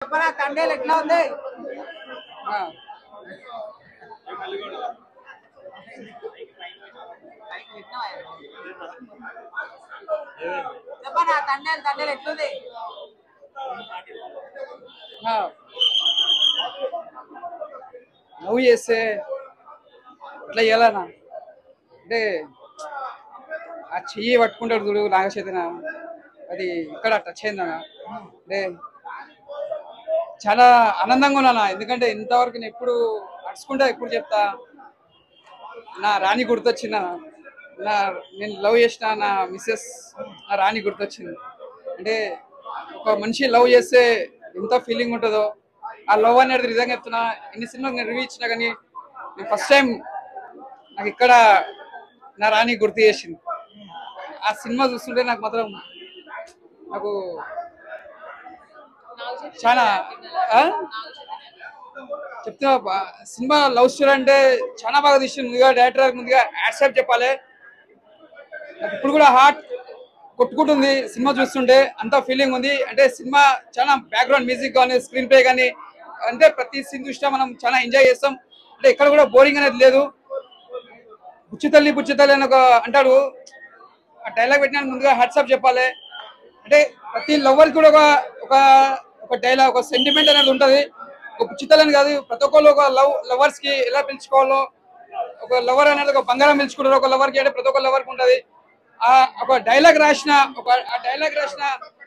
చెప్పనా తండేలు ఎట్లా ఉంది? చెప్పనా తండేలు తండేలు ఎట్లుంది? లవ్ చేస్తే ఇట్లా చేయాలన్నా అంటే ఆ చెయ్యి పట్టుకుంటాడు చూడు నాగచైతన్య, అది ఇక్కడ టచ్ అయిందన్న. అంటే చాలా ఆనందంగా ఉన్నానా, ఎందుకంటే ఇంతవరకు నేను ఎప్పుడు నడుచుకుంటా ఎప్పుడు చెప్తా నా రాణి గుర్తొచ్చిందా, నేను లవ్ చేసిన నా మిస్సెస్ నా రాణి గుర్తొచ్చింది. అంటే ఒక మనిషి లవ్ చేస్తే ఎంత ఫీలింగ్ ఉంటుందో ఆ లవ్ అనేది నిజంగా చెప్తున్నా. ఎన్ని సినిమాలు నేను రివ్యూ ఇచ్చినా కానీ నేను ఫస్ట్ టైం నాకు ఇక్కడ నా రాణి గుర్తు చేసింది. ఆ సినిమా చూస్తుంటే నాకు మాత్రం నాకు చాలా చెప్తున్నా. సినిమా లవ్ స్టోరీ అంటే చాలా బాగా తీసింది. ముందుగా డైరెక్టర్ ముందుగా యాక్సెప్ట్ చెప్పాలి. నాకు ఇప్పుడు కూడా హార్ట్ కొట్టుకుంటుంది సినిమా చూస్తుంటే, అంత ఫీలింగ్ ఉంది. అంటే సినిమా చాలా బ్యాక్గ్రౌండ్ మ్యూజిక్ కానీ స్క్రీన్ ప్లే కానీ అంటే ప్రతి సీన్ చూసినా మనం చాలా ఎంజాయ్ చేస్తాం. అంటే ఎక్కడ కూడా బోరింగ్ అనేది లేదు. బుచ్చితల్లి బుచ్చితల్లి అని ఒక అంటాడు, ఆ డైలాగ్ పెట్టినా ముందుగా హ్యాట్సాప్ చెప్పాలి. అంటే ప్రతి లవర్ కూడా ఒక ఒక డైలాగ్ ఒక సెంటిమెంట్ అనేది ఉంటుంది. ఒక బుచ్చితల్లి కాదు, ప్రతి ఒక్కళ్ళు ఒక లవర్స్ కి ఎలా పిలుచుకోవాలో, ఒక లవర్ అనేది ఒక బంగారం పిలుచుకుంటారు ఒక లవర్ కి, అంటే ప్రతి ఒక్క లవర్ కి ఉంటుంది. ఒక డైలాగ్ రాసిన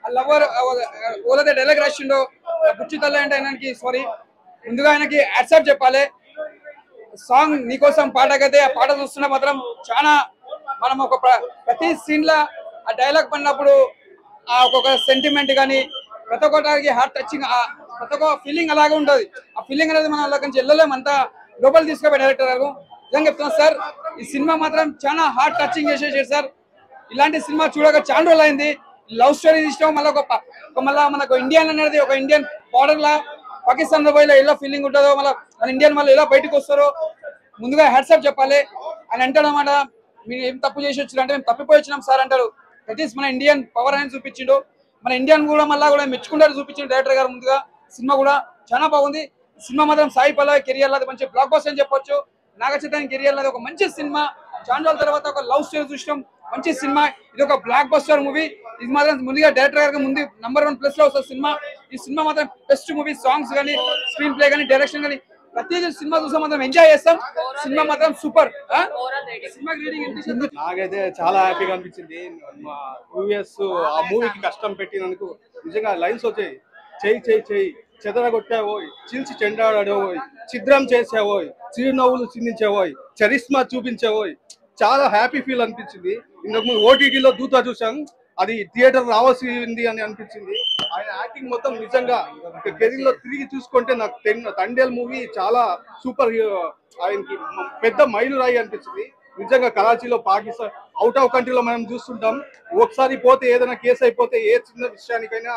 ఆ లవర్ ఓదైతే డైలాగ్ రాసిండో బుచ్చితల్లి అంటే ఆయనకి సారీ ముందుగా ఆయనకి యాక్సెప్ట్ చెప్పాలి. సాంగ్ నీకోసం పాటకైతే ఆ పాట చూస్తున్నా మాత్రం చాలా మనం ఒక ప్రతి సీన్ లా ఆ డైలాగ్ పడినప్పుడు ఆ ఒక్కొక్క సెంటిమెంట్ కానీ ప్రతి ఒక్కటి హార్ట్ టచింగ్ ప్రతి ఒక్క ఫీలింగ్ అలాగే ఉంటుంది. ఆ ఫీలింగ్ అనేది మనం అలా నుంచి వెళ్ళలేము, అంతా లోపల తీసుకుపోయి డైరెక్టర్ గారు. నిజంగా చెప్తున్నాను సార్, ఈ సినిమా మాత్రం చాలా హార్ట్ టచింగ్ చేసేసారు సార్. ఇలాంటి సినిమా చూడక చాలా రోజులు అయింది. లవ్ స్టోరీ ఇష్టం మళ్ళీ మళ్ళీ మనకు ఇండియన్ అనేది ఒక ఇండియన్ బార్డర్ లా పాకిస్తాన్ లో పోయి ఎలా ఫీలింగ్ ఉంటుందో, మళ్ళీ మన ఇండియన్ మళ్ళీ ఎలా బయటకు వస్తారో ముందుగా హ్యాట్సాప్ చెప్పాలి. అని అంటాడు అన్నమాట. మీరు ఏం తప్పు చేసి వచ్చారు అంటే మేము తప్పిపోయి వచ్చినాం సార్ అంటారు. దట్ ఈస్ మన ఇండియన్ పవర్ అని చూపించిండు. మన ఇండియన్ కూడా మళ్ళీ కూడా మెచ్చుకుంటారు చూపించిండు డైరెక్టర్ గారు. ముందుగా సినిమా కూడా చాలా బాగుంది. సినిమా మాత్రం సాయి పల్లవి కెరియర్ అది మంచి బ్లాక్ బస్టర్ అని చెప్పొచ్చు. నాగచైతన్య కెరియర్ అది ఒక మంచి సినిమా. చాలా రోజుల తర్వాత ఒక లవ్ స్టోరీ చూసినాం, మంచి సినిమా. ఇది ఒక బ్లాక్ బస్టర్ మూవీ. ఇది మాత్రం ముందుగా డైరెక్టర్ గారికి ముందు #1 ప్లేస్ లో వస్తుంది సినిమా. ఈ సినిమా మాత్రం బెస్ట్ మూవీ. సాంగ్స్ కానీ స్క్రీన్ ప్లే కానీ డైరెక్షన్ కానీ ప్రతి సినిమా చూసాం మాత్రం ఎంజాయ్ చేస్తాం. సినిమా మాత్రం సూపర్. నాకైతే చాలా హ్యాపీగా అనిపించింది. యూఎస్ ఆ మూవీకి కష్టం పెట్టినందుకు నిజంగా లైన్స్ వచ్చాయి. చెయ్యి చెయ్యి చెయ్యి చెదరగొట్టావోయ్, చీల్చి చెండాడాడోయ్, ఛిద్రం చేసావోయ్, చిరునవ్వులు చిందించావోయ్, చరిస్మా చూపించావోయ్. చాలా హ్యాపీ ఫీల్ అనిపించింది. ఇంతకు ముందు ఓటీటీలో దూత చూసాం, అది థియేటర్ రావాల్సింది అని అనిపించింది. ఆయన యాక్టింగ్ మొత్తం నిజంగా కెరీర్ లో తిరిగి చూసుకుంటే నాకు తండేల్ మూవీ చాలా సూపర్. ఆయనకి పెద్ద మైలురాయి అనిపించింది. నిజంగా కరాచీలో పాకిస్తాన్ అవుట్ ఆఫ్ కంట్రీలో మనం చూస్తుంటాం, ఒకసారి పోతే ఏదైనా కేసు అయిపోతే ఏ చిన్న విషయానికైనా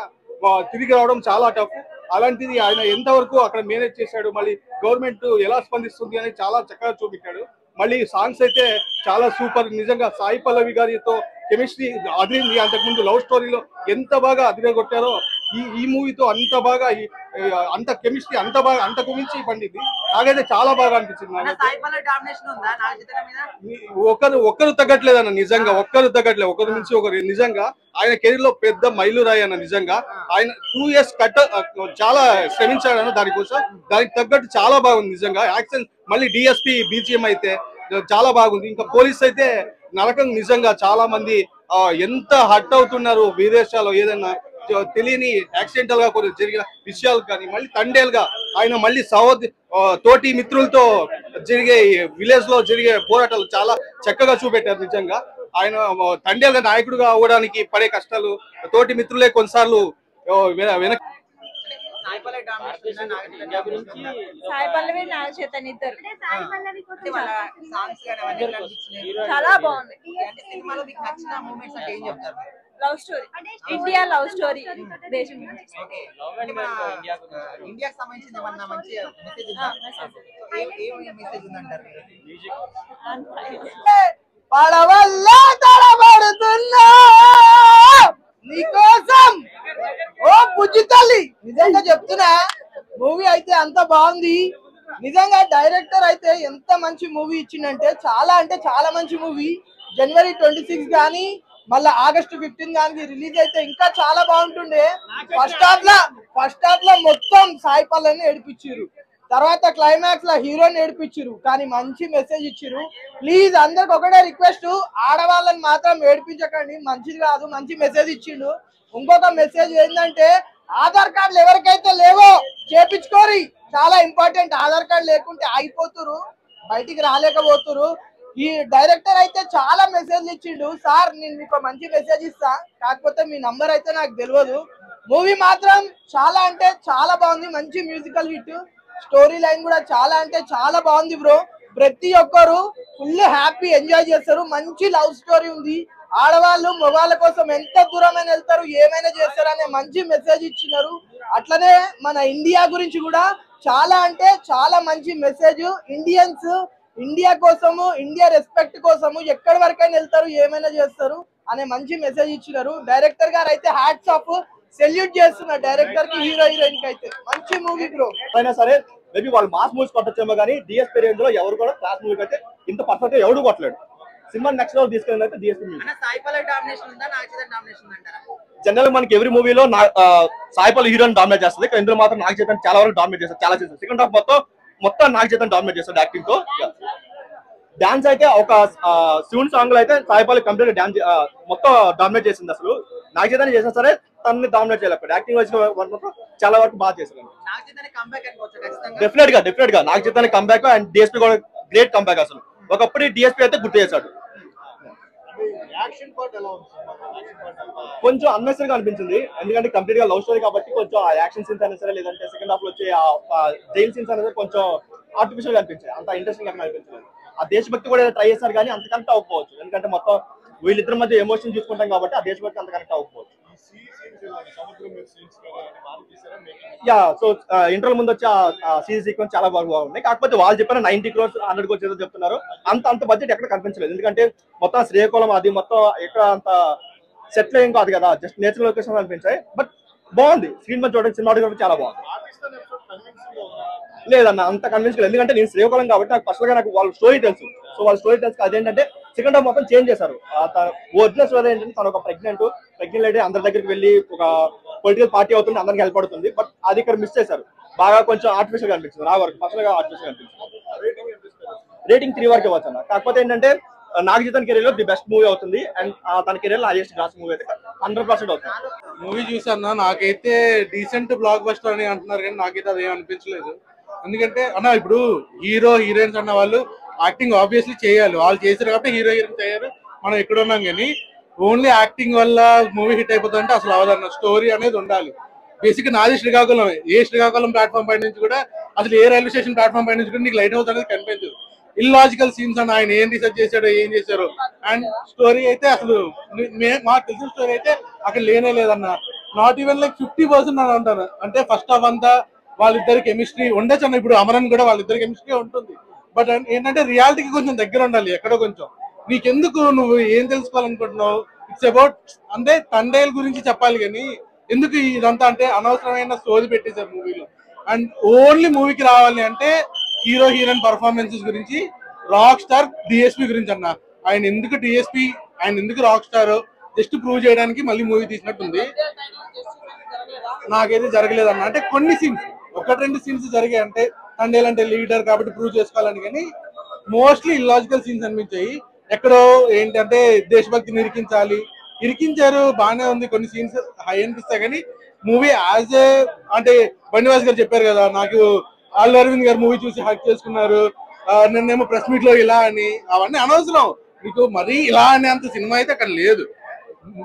తిరిగి రావడం చాలా టఫ్. అలాంటిది ఆయన ఎంతవరకు అక్కడ మేనేజ్ చేశాడు, మళ్ళీ గవర్నమెంట్ ఎలా స్పందిస్తుంది అని చాలా చక్కగా చూపించాడు. మళ్ళీ సాంగ్స్ అయితే చాలా సూపర్. నిజంగా సాయి పల్లవి గారితో కెమిస్ట్రీ అదిరింది. అంతకుముందు లవ్ స్టోరీలో ఎంత బాగా అదిరగొట్టారో ఈ మూవీతో అంత బాగా అంత కెమిస్ట్రీ అంతకు మించి పండింది. నాకైతే చాలా బాగా అనిపించింది. ఒక్కరు తగ్గట్లేదు అన్న, నిజంగా ఒక్కరు తగ్గట్లేదు, ఒకరి నుంచి ఒకరు. నిజంగా ఆయన కెరీర్ లో పెద్ద మైలురాయి అన్న. నిజంగా ఆయన 2 years చాలా శ్రమించాడన్న దానికోసం. దానికి తగ్గట్టు చాలా బాగుంది నిజంగా. యాక్షన్ మళ్ళీ డిఎస్పీ బీజిఎం అయితే చాలా బాగుంది. ఇంకా పోలీస్ అయితే నరకం. నిజంగా చాలా మంది ఎంత హర్ట్ అవుతున్నారు విదేశాల్లో ఏదైనా తెలియని యాక్సిడెంటల్ గా కొన్ని జరిగిన విషయాలు కానీ, మళ్ళీ తండేల్ గా ఆయన మళ్ళీ తోటి మిత్రులతో జరిగే విలేజ్ లో జరిగే పోరాటాలు చాలా చక్కగా చూపెట్టారు. నిజంగా ఆయన తండేల్ గా నాయకుడుగా అవ్వడానికి పడే కష్టాలు తోటి మిత్రులే కొన్నిసార్లు వెనక్కి. సాయి పల్లవి నాగచైతన్య ఇద్దరు చాలా బాగుంది. సినిమాలో మీకు నచ్చిన మూమెంట్స్ అంటే ఏం చెప్తారు? Love story, India love story. దేశం ఇండియాకి సంబంధించిన ఏమన్నా మంచి మెసేజ్ ఉందా? ఏం మెసేజ్ ఉందంటారు? పడవల్లే తడబడుతున్నా నీకోసం ఓ బుజ్జి తల్లి నిజంగా చెప్తున్నా మూవీ అయితే అంత బాగుంది నిజంగా డైరెక్టర్ అయితే ఎంత మంచి మూవీ ఇచ్చిందంటే చాలా మంచి మూవీ జనవరి 26 గానీ మళ్ళీ ఆగస్టు 15 గానీ రిలీజ్ అయితే ఇంకా చాలా బాగుంటుండే ఫస్ట్ హాఫ్ లో మొత్తం సాయి పల్లవిని ఏడిపించారు తర్వాత క్లైమాక్స్ లో హీరోని ఏడిపించారు కానీ మంచి మెసేజ్ ఇచ్చారు ప్లీజ్ అందరికి ఒకటే రిక్వెస్ట్ ఆడవాళ్ళని మాత్రం ఏడిపించకండి మంచిది కాదు మంచి మెసేజ్ ఇచ్చిండు ఇంకొక మెసేజ్ ఏంటంటే ఆధార్ కార్డులు ఎవరికైతే లేవో చేపించుకోరి చాలా ఇంపార్టెంట్ ఆధార్ కార్డు లేకుంటే ఆగిపోతురు బయటికి రాలేకపోతురు ఈ డైరెక్టర్ అయితే చాలా మెసేజ్ ఇచ్చిండు సార్ నేను మీకు మంచి మెసేజ్ ఇస్తా కాకపోతే మీ నంబర్ అయితే నాకు తెలియదు మూవీ మాత్రం చాలా అంటే చాలా బాగుంది మంచి మ్యూజికల్ హిట్ స్టోరీ లైన్ కూడా చాలా అంటే చాలా బాగుంది బ్రో ప్రతి ఒక్కరు ఫుల్ హ్యాపీ ఎంజాయ్ చేస్తారు మంచి లవ్ స్టోరీ ఉంది ఆడవాళ్ళు మగవాళ్ళ కోసం ఎంత దూరమైన వెళ్తారు ఏమైనా చేస్తారు అనే మంచి మెసేజ్ ఇచ్చినారు అట్లనే మన ఇండియా గురించి కూడా చాలా అంటే చాలా మంచి మెసేజ్ ఇండియా కోసము ఇండియా రెస్పెక్ట్ కోసము ఎక్కడి వరకైనా వెళ్తారు ఏమైనా చేస్తారు అనే మంచి మెసేజ్ ఇచ్చినారు డైరెక్టర్ గారు అయితే హ్యాట్స్ ఆఫ్ సెల్యూట్ చేస్తున్నారు డైరెక్టర్ కి హీరోయిన్ కి అయితే మంచి మూవీ బ్రో అయినా సరే మేబీ వాళ్ళు మాస్ మూవీస్ కొట్టచ్చేమో కానీ డిఎస్పీ రేంజ్ లో ఎవరు కూడా క్లాస్ మూవీకి అయితే ఇంత పర్ఫెక్ట్ గా ఎవరు కొట్టలేడు సినిమా నెక్స్ట్ లెవెల్ తీసుకెళ్ళింది అయితే DSP movie Sai Pallavi domination ఉందా నాగ్ చైతన్య డామినేషన్ అంటారా జనరల్ మనకి ఎవరి మూవీలో సాయి పల్లవి హీరోని డామినేట్ చేస్తుంది ఇందులో మాత్రం నాగ్ చైతన్య చాలా వరకు డామినేట్ చేస్తారు చాలా చేస్తారు సెకండ్ హాఫ్ మొత్తం నాగ్ చైతన్య డామినేట్ చేస్తాడు యాక్టింగ్ తో డాన్స్ అయితే ఒక శివుని సాంగ్ లో అయితే సాయి పల్లవి కంప్లీట్ డాన్స్ మొత్తం డామినేట్ చేసింది అసలు నాగ్ చైతన్య చేసినా సరే తనని డామినేట్ చేయలేకపోయాడు యాక్టింగ్ వైజ్ చాలా వరకు బాగా చేశారు డెఫినెట్ గా Nag Chaitanya comeback and DSP కూడా గ్రేట్ కంబ్యాక్ అసలు ఒకప్పుడు డిఎస్పీ అయితే గుర్తు చేశాడు కొంచెం అన్నెసరీగా అనిపించింది ఎందుకంటే కంప్లీట్ గా లవ్ స్టోరీ కాబట్టి కొంచెం ఆ యాక్షన్ సీన్స్ అయినా సరే లేదంటే సెకండ్ హాఫ్ లో వచ్చే జైల్ సీన్స్ అయినా సరే కొంచెం ఆర్టిఫిషియల్ గా అనిపించాయి అంత ఇంట్రెస్టింగ్ గా అనిపించలేదు ఆ దేశభక్తి కూడా ట్రై చేశారు కానీ అంత కనెక్ట్ అవ్వకపోవచ్చు ఎందుకంటే మొత్తం వీళ్ళిద్దరి మధ్య ఎమోషన్ చూసుకుంటాం కాబట్టి ఆ దేశభక్తి అంత కనెక్ట్ అవ్వకపోవచ్చు యా సో ఇంటర్వల్ ముందు వచ్చి సీజీ సీక్వెన్స్ చాలా బాగున్నాయి కాకపోతే వాళ్ళు చెప్పిన 90 crores 100 crores ఏదో చెప్తున్నారు అంత బడ్జెట్ ఎక్కడ కనిపించలేదు ఎందుకంటే మొత్తం శ్రీకాకుళం అది మొత్తం ఎక్కడ అంత సెటిల్ ఏం కాదు కదా జస్ట్ నేచురల్ లొకేషన్ అనిపించాయి బట్ బాగుంది స్క్రీన్ మీద చూడడానికి సినిమాటోగ్రఫీ చాలా బాగుంది లేదన్న అంత కన్విన్స్ లేదు ఎందుకంటే నేను శ్రీకాకుళం కాబట్టి నాకు ఫస్ట్ గా నాకు వాళ్ళ స్టోరీ తెలుసు సో వాళ్ళ స్టోరీ తెలుసు అదేంటంటే సెకండ్ హాఫ్ మొత్తం చేంజ్ చేశారు ఒరిజినల్ స్టోరీ ఏంటంటే తను ఒక ప్రెగ్నెంట్ లేడీ అందరి దగ్గరికి వెళ్ళి ఒక పొలిటికల్ పార్టీ అవుతుంది అందరికి హెల్ప్ పడుతుంది బట్ అది ఇక్కడ మిస్ చేశారు బాగా కొంచెం ఆర్టిఫిషియల్ గా అనిపించింది నా వరకు ఫస్ట్ గా ఆర్టిఫిషియల్ అనిపించింది రేటింగ్ 3 వరకు ఇవ్వచ్చు అన్న కాకపోతే ఏంటంటే నాగ్ చైతన్య కెరీర్ లో ది బెస్ట్ మూవీ అవుతుంది అండ్ తన కెరీర్ లో హైయెస్ట్ గ్రాస్ మూవీ అయితే 100% అవుతుంది మూవీ చూసాను నాకైతే డీసెంట్ బ్లాక్ బస్టర్ అని అంటున్నారు కానీ నాకైతే అది ఏం అనిపించలేదు ఎందుకంటే అన్న ఇప్పుడు హీరో హీరోయిన్స్ అన్న వాళ్ళు యాక్టింగ్ ఆబ్వియస్లీ చేయాలి వాళ్ళు చేశారు కాబట్టి హీరో హీరోయిన్ చేయాలి మనం ఎక్కడ ఉన్నాం కానీ ఓన్లీ యాక్టింగ్ వల్ల మూవీ హిట్ అయిపోతుందంటే అసలు అవదన్న స్టోరీ అనేది ఉండాలి బేసిక్ నాది శ్రీకాకుళం ఏ శ్రీకాకుళం ప్లాట్ఫామ్ పై నుంచి కూడా అసలు ఏ రైల్వే స్టేషన్ ప్లాట్ఫామ్ పై నుంచి కూడా నీకు లైట్ హౌస్ అనేది కనిపించదు ఇల్లాజికల్ సీన్స్ అని ఆయన ఏం రీసెర్చ్ చేశాడో ఏం చేశారు అండ్ స్టోరీ అయితే అసలు మాకు తెలిసిన స్టోరీ అయితే అక్కడ లేనే లేదన్న నాట్ ఈవెన్ లైక్ 50% అని అంటారు అంటే ఫస్ట్ హాఫ్ అంతా వాళ్ళిద్దరి కెమిస్ట్రీ ఉండొచ్చు అన్న ఇప్పుడు అమరన్ కూడా వాళ్ళిద్దరి కెమిస్ట్రీ ఉంటుంది బట్ ఏంటంటే రియాలిటీకి కొంచెం దగ్గర ఉండాలి ఎక్కడో కొంచెం నీకెందుకు నువ్వు ఏం తెలుసుకోవాలనుకుంటున్నావు ఇట్స్ అబౌట్ అంటే తండేల్ గురించి చెప్పాలి కానీ ఎందుకు ఇదంతా అంటే అనవసరమైన స్టోరీ పెట్టేశారు మూవీలో అండ్ ఓన్లీ మూవీకి రావాలి అంటే హీరో హీరోయిన్ పర్ఫార్మెన్సెస్ గురించి రాక్ స్టార్ డిఎస్పీ గురించి అన్న ఆయన ఎందుకు డిఎస్పీ ఆయన ఎందుకు రాక్ స్టార్ జస్ట్ ప్రూవ్ చేయడానికి మళ్ళీ మూవీ తీసినట్టుంది నాకైతే జరగలేదన్న అంటే కొన్ని సీన్స్ 1-2 సీన్స్ జరిగాయి అంటే తండేల్ అంటే లీడర్ కాబట్టి ప్రూవ్ చేసుకోవాలని కానీ మోస్ట్లీ ఇల్లాజికల్ సీన్స్ అనిపించాయి ఎక్కడో ఏంటంటే దేశభక్తిని ఇరికించారు బాగానే ఉంది కొన్ని సీన్స్ హై అనిపిస్తాయి కానీ మూవీ యాజ్ ఏ అంటే బండివాస్ గారు చెప్పారు కదా నాకు అల్లు అరవింద్ గారు మూవీ చూసి హక్ చేసుకున్నారు నిన్నేమో ప్రెస్ మీట్ లో ఇలా అని అవన్నీ అనవసరం మీకు మరీ ఇలా అనే అంత సినిమా అయితే అక్కడ లేదు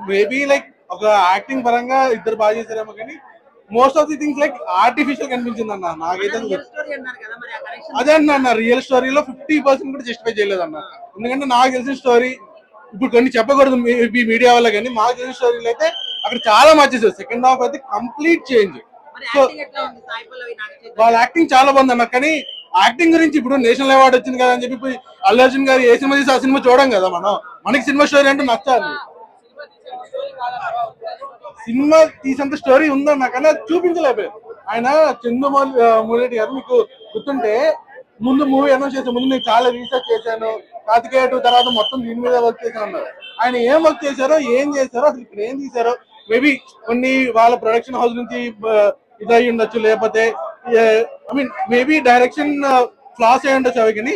మేబీ లైక్ ఒక యాక్టింగ్ పరంగా ఇద్దరు బాగా చేశారేమో కానీ most of the things like artificial కనిపించింది అన్న నాకైతే అదే అన్న రియల్ స్టోరీలో 50% కూడా జస్టిఫై చేయలేదు అన్న ఎందుకంటే నాకు తెలిసిన స్టోరీ ఇప్పుడు కొన్ని చెప్పకూడదు మీడియా వల్ల కానీ మాకు తెలిసిన స్టోరీలు అయితే అక్కడ చాలా మార్చేసారు సెకండ్ హాఫ్ అయితే కంప్లీట్ చేంజ్ సో వాళ్ళ యాక్టింగ్ చాలా బాగుంది అన్న కానీ యాక్టింగ్ గురించి ఇప్పుడు నేషనల్ అవార్డు వచ్చింది కదా అని చెప్పి అల్లు అర్జున్ గారు ఏ సినిమా తీసి ఆ సినిమా చూడం కదా మనకి సినిమా స్టోరీ అంటే నచ్చాలి సినిమా తీసేంత స్టోరీ ఉందన్న కానీ అది చూపించలేకపోయారు. ఆయన చంద్రమౌళి గారు మీకు గుర్తుంటే ముందు మూవీ అనౌన్స్ చేసే ముందు నేను చాలా రీసెర్చ్ చేశాను, కార్తికేయ 2 తర్వాత మొత్తం దీని మీద వర్క్ చేశాను అన్నారు. ఆయన ఏం వర్క్ చేశారో ఏం చేశారో అసలు ఇక్కడ ఏం తీశారో మేబీ కొన్ని వాళ్ళ ప్రొడక్షన్ హౌస్ నుంచి ఇది అయి ఉండొచ్చు, లేకపోతే I mean maybe direction floss అయి ఉండొచ్చు అవి, కానీ